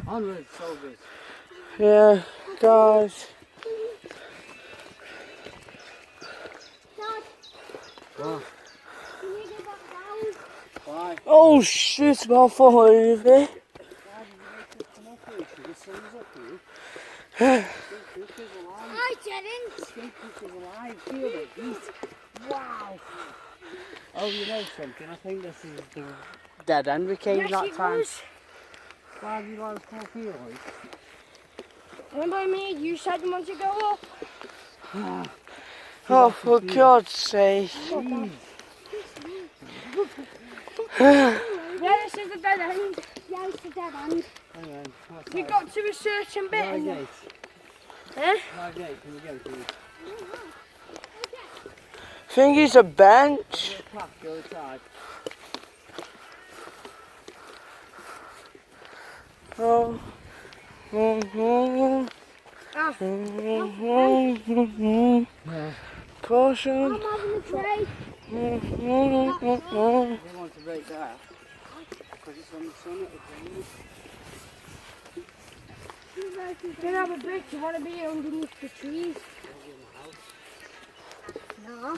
Onwards, soldiers. Yeah, guys. What? Why? Oh shit, my fall over. Why did you make us come up here? The sun's up here. Skink is alive. I didn't. Skink is alive. Feel the heat. Wow. Oh, you know something? I think this is the dead end we came Yes, that it time. was. Why have you guys come up here, like? Remember me? You said you wanted to go up. Oh, for God's sake. Yeah, this is the dead end. Yeah, it's the dead end. Hang on. What's We that? got to a certain bit. And Navigate. eh? Navigate. Can we go, please? Think it's a bench. Path, go inside. Oh. Caution. I'm having a tray. You don't want to break that. Because it's on the sun at the time. Don't have a break. You want to be underneath the trees? No.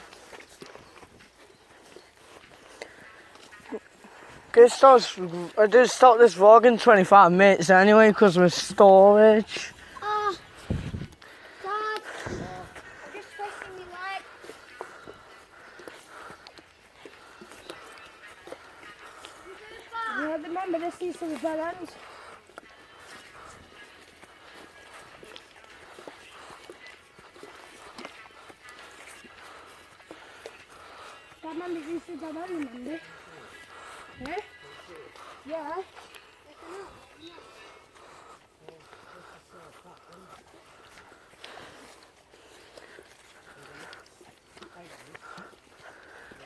I did stop this vlog in 25 minutes anyway because of storage. Oh, Dad. Just twisting me leg. Yeah, remember this is the dead end. Dad, remember this is the dead end, remember? Eh? Yeah.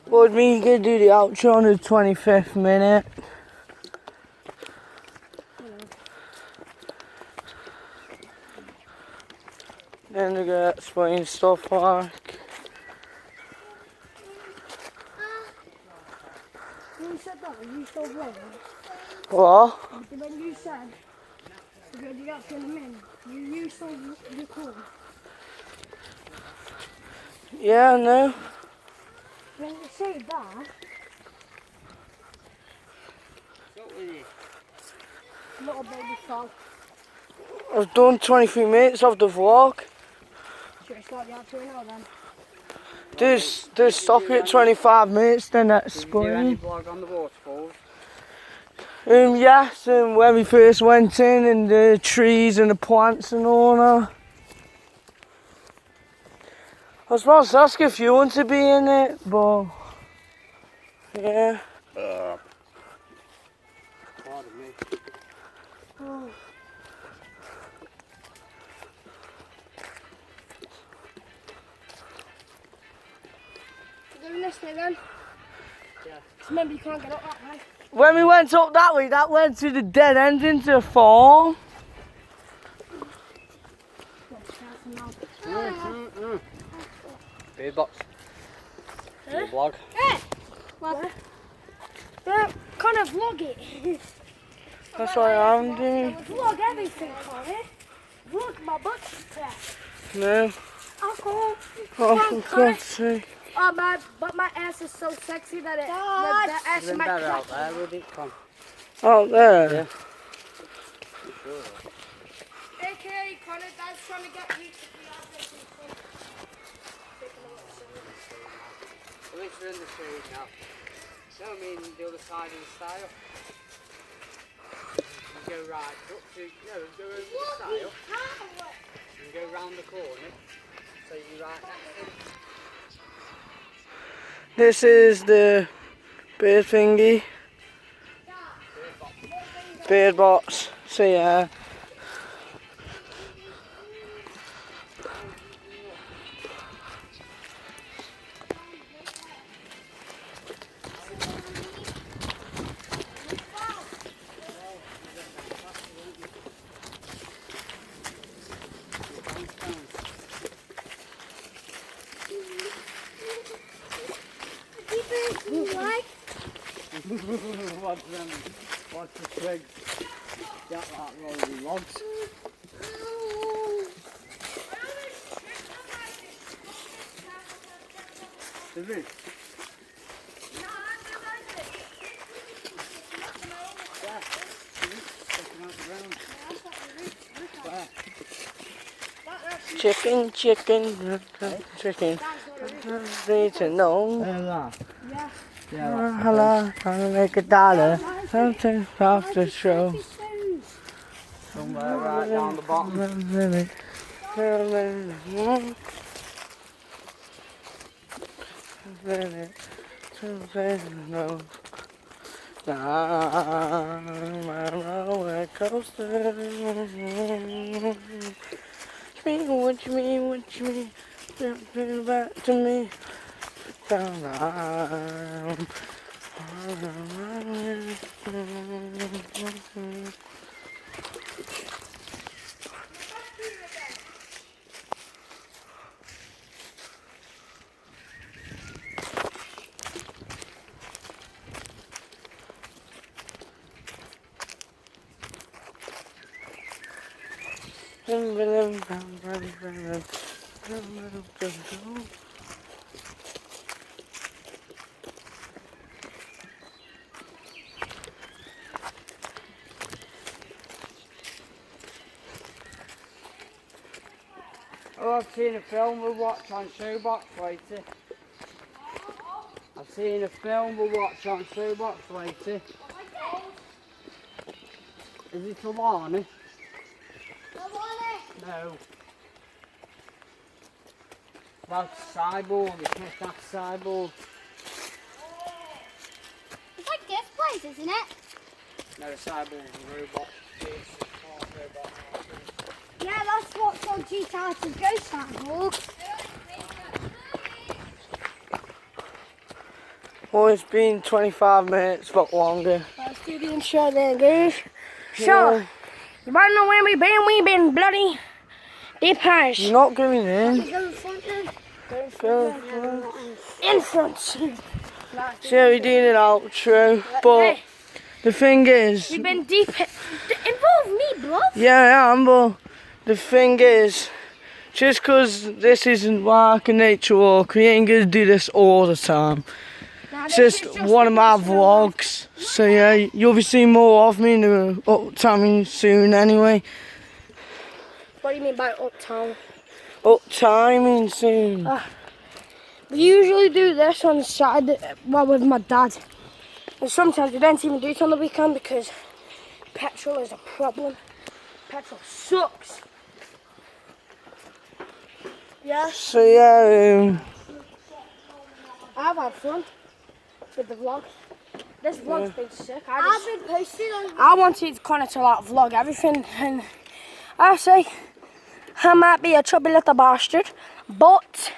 Would me you could do the outro on the 25th minute. Then they're gonna explain stuff like. When you said that, were you still vlogging? What? When you said you're going to get to in a minute, you still record? Yeah, no. When you say that, little baby frog. I've done 23 minutes of the vlog. Should I start the outro now then? Just stop it at 25 minutes, then that's Did you do any explain. vlog on the waterfalls? Yes, and when we first went in, and the trees and the plants and all that. I was supposed to ask if you want to be in it, but yeah. Pardon me. Doing this way then? Yeah. So remember you can't get up that way. When we went up that way, that went to the dead end into the farm. Beard box. Your vlog. Well, kind of vlog it. That's what I'm doing. Vlog everything, can't it? Vlog my butt press. No. Alcohol. Oh, for God's sake. Oh, but my ass is so sexy that the ass Isn't might better crack. out there, would it? Come. Out there. Yeah. AKA Connor, Dad's trying to get you to be out there. At least we're in the shade now. So I mean the other side of the stile. You go right up to, go over the stile, and go round the corner. So you right next to it. This is the bird thingy. Bird box. So yeah. Watch the twigs. Get that rolling logs. The roof. Yeah, the roof's sticking out the ground. Where? Chicken, chicken. Need to know. There. Yeah. Yeah, Hello, trying to make $1. Something off the show. somewhere right down the bottom. Roller coaster. What you mean, what you mean? Bring back to me. Down. Oh, I've seen a film we'll watch on Showbox later. I've seen a film we'll watch on Showbox later. Is it Alana? No. About Cyborg, it's not that Cyborg. It's like this place, isn't it? No, Cyborg's a robot. It's a smart robot. Yeah, that's what's on G-Towers to go, Cyborg. Well, it's been 25 minutes, but longer. Let's do the intro then, guys. So, you might know where we've been bloody deep house. You're not going in. Go in front then. Go. In front. See how you're doing it outro. But Hey, the thing is, we've been deep. Involve me, bro. yeah, I am, but the thing is, just because this isn't like a nature walk, we ain't gonna do this all the time. Nah, It's this just is one of my the vlog. vlogs. So yeah, you'll be seeing more of me in the uptime soon anyway. What do you mean by uptown? Uptiming soon. We usually do this on Saturday, well, with my dad. And sometimes we don't even do it on the weekend because petrol is a problem. Petrol sucks. Yeah, So yeah, I've had fun with the vlog. This vlog's been sick. I've been posting on. I wanted Connor to like vlog everything, and I say I might be a chubby little bastard, but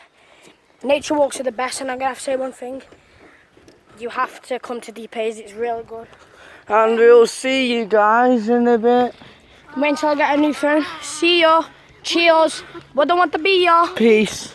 nature walks are the best. And I'm gonna have to say one thing: you have to come to Deep Haze. It's really good. and we'll see you guys in a bit. Wait until I get a new phone. See ya. Cheers. What don't want to be ya. Peace.